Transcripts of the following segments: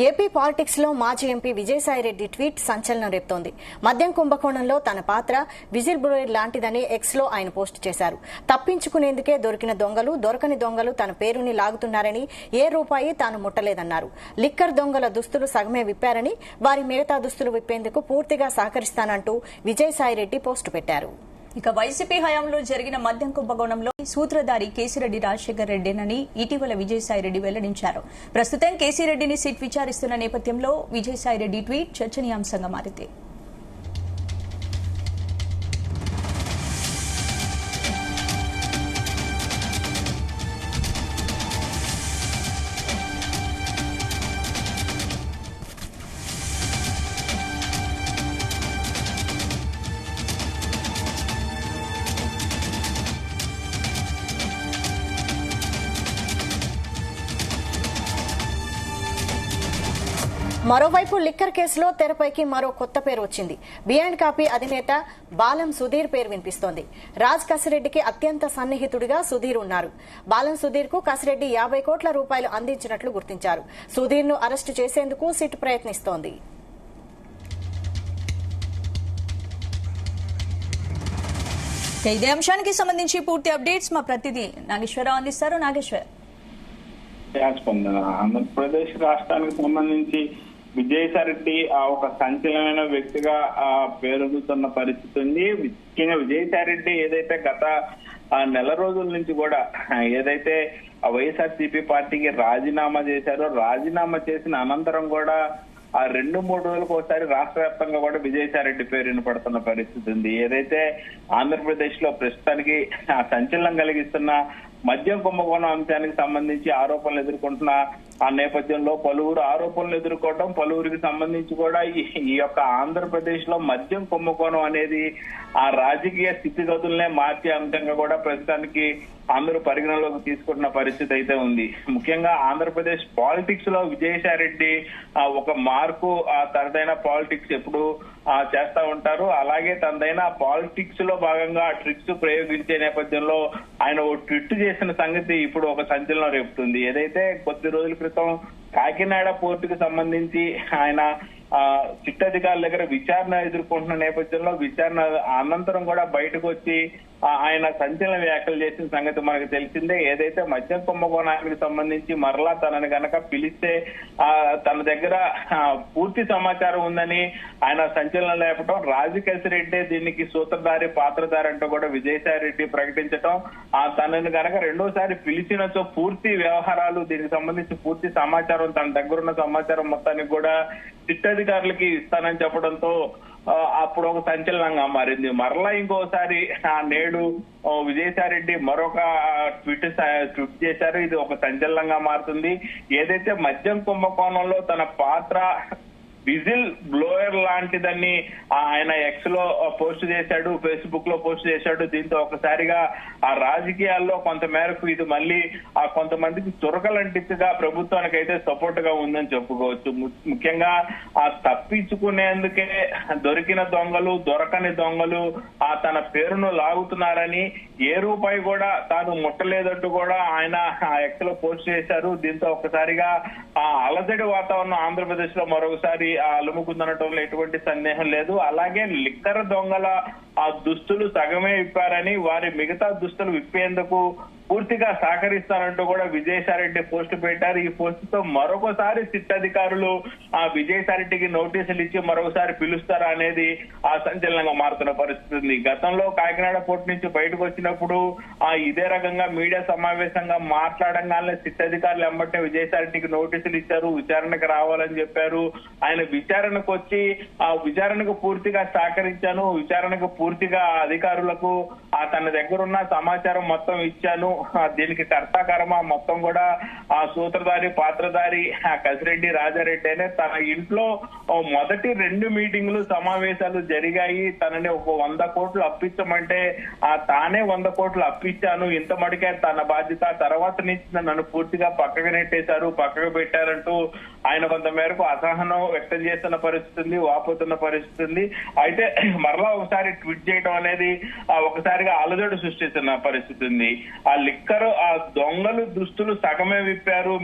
AP politics లో మాజీ MP Vijayasai Reddy tweet సంచలనం రేపుతోంది. మద్యం కుంభకోణంలో తన పాత్ర విజిల్ బ్లోయర్ లాంటిదని ఎక్స్ లో ఆయన పోస్టు చేశారు. తప్పించుకునేందుకే దొరికిన దొంగలు, దొరకని దొంగలు తన పేరుని లాగుతున్నారని, ఏ రూపాయి తాను ముట్టలేదన్నారు. లిక్కర్ దొంగల దుస్తులు సగమే విప్పారని, వారి మిగతా దుస్తులు విప్పేందుకు పూర్తిగా సహకరిస్తానంటూ విజయసాయిరెడ్డి పోస్టు పెట్టారు. ఇక వైసీపీ హయాంలో జరిగిన మద్యం కుంభకోణంలో సూత్రధారి కేసిరెడ్డి రాజశేఖర్ రెడ్డేనని ఇటీవల విజయసాయిరెడ్డి వెల్లడించారు. ప్రస్తుతం కేసిరెడ్డిని సిట్ విచారిస్తున్న నేపథ్యంలో విజయసాయిరెడ్డి ట్వీట్ చర్చనీయాంశంగా మారింది. మరోవైపు లిక్కర్ కేసులో తెరపైకి మరో కొత్త పేరు వచ్చింది. బియాండ్ కాపీ అధినేత బాలం సుధీర్ పేరు వినిపిస్తోంది. రాజ్ కసిరెడ్డికి అత్యంత సన్నిహితుడిగా సుధీర్ ఉన్నారు. బాలం సుధీర్ కు కసిరెడ్డి 50 కోట్ల రూపాయలు అందించినట్లు గుర్తించారు. సుధీర్ ను అరెస్టు చేసేందుకు సిట్ ప్రయత్నిస్తోంది. ఇదే అంశానికి సంబంధించి పూర్తి అప్డేట్స్ మా ప్రతినిధి నాగేశ్వరరావు అందిస్తారు. నాగేశ్వర్, ఆంధ్రప్రదేశ్ రాష్ట్రానికి సంబంధించి విజయసాయిరెడ్డి ఒక సంచలనమైన వ్యక్తిగా పేరొందుతున్న పరిస్థితి ఉంది. ముఖ్యంగా విజయసాయిరెడ్డి ఏదైతే గత నెల రోజుల నుంచి కూడా ఏదైతే వైఎస్ఆర్సీపీ పార్టీకి రాజీనామా చేశారో, రాజీనామా చేసిన అనంతరం కూడా ఆ 2-3 రోజులకు ఒకసారి రాష్ట్ర వ్యాప్తంగా కూడా విజయసాయిరెడ్డి పేరు వినపడుతున్న పరిస్థితి ఉంది. ఏదైతే ఆంధ్రప్రదేశ్ లో ప్రస్తుతానికి సంచలనం కలిగిస్తున్న మద్యం కుంభకోణం అంశానికి సంబంధించి ఆరోపణలు ఎదుర్కొంటున్న ఆ నేపథ్యంలో పలువురు ఆరోపణలు ఎదుర్కోవడం, పలువురికి సంబంధించి కూడా ఈ యొక్క ఆంధ్రప్రదేశ్ లో మద్యం కుంభకోణం అనేది ఆ రాజకీయ స్థితిగతులనే మార్చే అంశంగా కూడా ప్రస్తుతానికి అందరూ పరిగణలోకి తీసుకుంటున్న పరిస్థితి అయితే ఉంది. ముఖ్యంగా ఆంధ్రప్రదేశ్ పాలిటిక్స్ లో విజయసాయిరెడ్డి ఒక మార్కు తనదైన పాలిటిక్స్ ఎప్పుడు చేస్తా ఉంటారు. అలాగే తనదైన పాలిటిక్స్ లో భాగంగా ట్రిక్స్ ప్రయోగించే నేపథ్యంలో ఆయన ఓ ట్విట్ చేసిన సంగతి ఇప్పుడు ఒక సంచలనం రేపుతుంది. ఏదైతే కొద్ది రోజుల క్రితం కాకినాడ పోర్టుకు సంబంధించి ఆయన చిట్టధికారుల దగ్గర విచారణ ఎదుర్కొంటున్న నేపథ్యంలో విచారణ అనంతరం కూడా బయటకు వచ్చి ఆయన సంచలన వ్యాఖ్యలు చేసిన సంగతి మనకు తెలిసిందే. ఏదైతే మద్యం కుంభకోణానికి సంబంధించి మరలా తనని గనక పిలిస్తే తన దగ్గర పూర్తి సమాచారం ఉందని ఆయన సంచలనం లేపటం, రాజకేశిరెడ్డి దీనికి సూత్రధారి పాత్రధారి అంటూ కూడా విజయసాయిరెడ్డి ప్రకటించడం, తనని గనక రెండోసారి పిలిచినచో పూర్తి వ్యవహారాలు దీనికి సంబంధించి పూర్తి సమాచారం తన దగ్గరున్న సమాచారం మొత్తానికి కూడా చిట్టధికారులకి ఇస్తానని చెప్పడంతో అప్పుడు ఒక సంచలనంగా మారింది. మరలా ఇంకోసారి నేడు విజయసాయిరెడ్డి మరొక ట్వీట్ చేశారు. ఇది ఒక సంచలనంగా మారుతుంది. ఏదైతే మద్యం కుంభకోణంలో తన పాత్ర విజిల్ బ్లోయర్ లాంటిదని ఆయన ఎక్స్ లో పోస్ట్ చేశాడు, ఫేస్బుక్ లో పోస్ట్ చేశాడు. దీంతో ఒకసారిగా ఆ రాజకీయాల్లో కొంత మేరకు ఇది మళ్ళీ కొంతమందికి చురకలంటిగా ప్రభుత్వానికి అయితే సపోర్ట్ గా ఉందని చెప్పుకోవచ్చు. ముఖ్యంగా తప్పించుకునేందుకే దొరికిన దొంగలు, దొరకని దొంగలు తన పేరును లాగుతున్నారని, ఏ రూపాయి కూడా తాను ముట్టలేదంటూ కూడా ఆయన ఎక్స్ లో పోస్ట్ చేశారు. దీంతో ఒకసారిగా అలజడి వాతావరణం ఆంధ్రప్రదేశ్ లో మరొకసారి అలుముకుందనటంలో ఎటువంటి సందేహం లేదు. అలాగే లిక్కర్ దొంగల దుస్తులు సగమే విప్పారని, వారి మిగతా దుస్తులు విప్పేందుకు పూర్తిగా సహకరిస్తారంటూ కూడా విజయసాయిరెడ్డి పోస్ట్ పెట్టారు. ఈ పోస్ట్ తో మరొకసారి సిట్ అధికారులు విజయసాయిరెడ్డికి నోటీసులు ఇచ్చి మరొకసారి పిలుస్తారా అనేది సంచలనంగా మారుతున్న పరిస్థితి ఉంది. గతంలో కాకినాడ పోర్టు నుంచి బయటకు వచ్చినప్పుడు ఇదే రకంగా మీడియా సమావేశంగా మాట్లాడంగానే సిట్ అధికారులు ఎమ్మటే విజయసాయిరెడ్డికి నోటీసులు ఇచ్చారు, విచారణకు రావాలని చెప్పారు. ఆయన విచారణకు వచ్చి విచారణకు పూర్తిగా సహకరించాను, విచారణకు పూర్తిగా అధికారులకు తన దగ్గర ఉన్న సమాచారం మొత్తం ఇచ్చాను, దీనికి కర్తాకర్మ మొత్తం కూడా సూత్రధారి పాత్రధారి కసిరెడ్డి రాజారెడ్డి అనే తన ఇంట్లో మొదటి 2 మీటింగ్లు సమావేశాలు జరిగాయి. తనని ఒక 100 కోట్లు అప్పించమంటే తానే 100 కోట్లు అప్పించాను, ఇంత మడికే తన బాధ్యత, తర్వాత నుంచి నన్ను పూర్తిగా పక్కకు నెట్టేశారు, పక్కకు పెట్టారంటూ ఆయన కొంత మేరకు అసహనం వ్యక్తం చేస్తున్న పరిస్థితి ఉంది, వాపోతున్న పరిస్థితి ఉంది. అయితే మరలా ఒకసారి ట్వీట్ చేయడం అనేది ఒకసారిగా అలజడి సృష్టిస్తున్న పరిస్థితి ఉంది. ఆ లిక్కర్ ఆ దొంగలు దుస్తులు సగమే విప్పారు,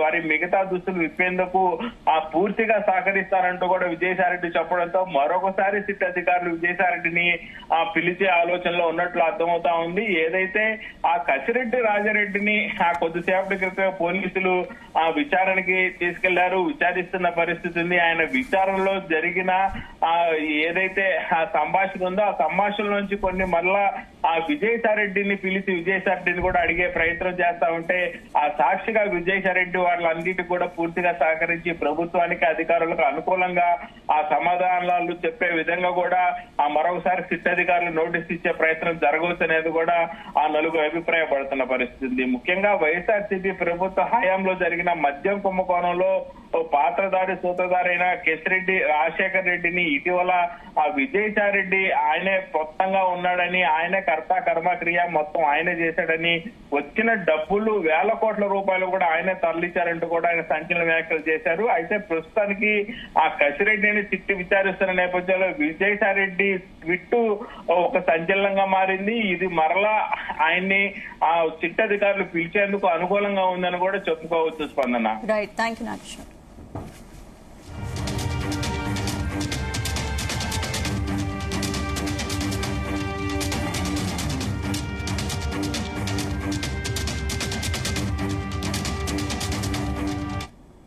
వారి మిగతా దుస్తులు విప్పేందుకు పూర్తిగా సహకరిస్తారంటూ కూడా విజయసాయిరెడ్డి చెప్పడంతో మరొకసారి సిట్ అధికారులు విజయసాయిరెడ్డిని పిలిచే ఆలోచనలో ఉన్నట్లు అర్థమవుతా ఉంది. ఏదైతే ఆ కసిరెడ్డి రాజారెడ్డిని కొద్దిసేపటి క్రితం పోలీసులు విచారణకి తీసుకెళ్లారు, విచారిస్తున్న పరిస్థితి ఉంది. ఆయన విచారణలో జరిగిన ఏదైతే ఆ సంభాషణ ఉందో ఆ సంభాషణ నుంచి కొన్ని మళ్ళా ఆ విజయసాయిరెడ్డిని పిలిచి విజయసాయిరెడ్డిని కూడా అడిగే ప్రయత్నం చేస్తా ఉంటే ఆ సాక్షిగా విజయసాయిరెడ్డి వాళ్ళన్నిటికీ కూడా పూర్తిగా సహకరించి ప్రభుత్వానికి అధికారులకు అనుకూలంగా ఆ సమాధానాలు చెప్పే విధంగా కూడా ఆ మరొకసారి సిట్ అధికారులు నోటీస్ ఇచ్చే ప్రయత్నం జరగవచ్చు అనేది కూడా ఆ నలుగురు అభిప్రాయపడుతున్న పరిస్థితి. ముఖ్యంగా వైఎస్ఆర్సీపీ ప్రభుత్వ హయాంలో జరిగిన మద్యం కుంభకోణంలో పాత్రధారి సూత్రధారైన కేసిరెడ్డి రాజశేఖర్ రెడ్డిని ఇటీవల ఆ విజయసాయిరెడ్డి ఆయనే మొత్తంగా ఉన్నాడని, ఆయనే కర్త కర్మక్రియ మొత్తం ఆయనే చేశాడని, వచ్చిన డబ్బులు వేల కోట్ల రూపాయలు కూడా ఆయనే తరలించారంటూ కూడా ఆయన సంచలన వ్యాఖ్యలు చేశారు. అయితే ప్రస్తుతానికి ఆ కసిరెడ్డిని చిట్టి విచారిస్తున్న నేపథ్యంలో విజయసాయిరెడ్డి ట్విట్ ఒక సంచలనంగా మారింది. ఇది మరలా ఆయన్ని ఆ చిట్టు అధికారులు పిలిచేందుకు అనుకూలంగా ఉందని కూడా చెప్పుకోవచ్చు. స్పందన. Right, thank you Nageshwar.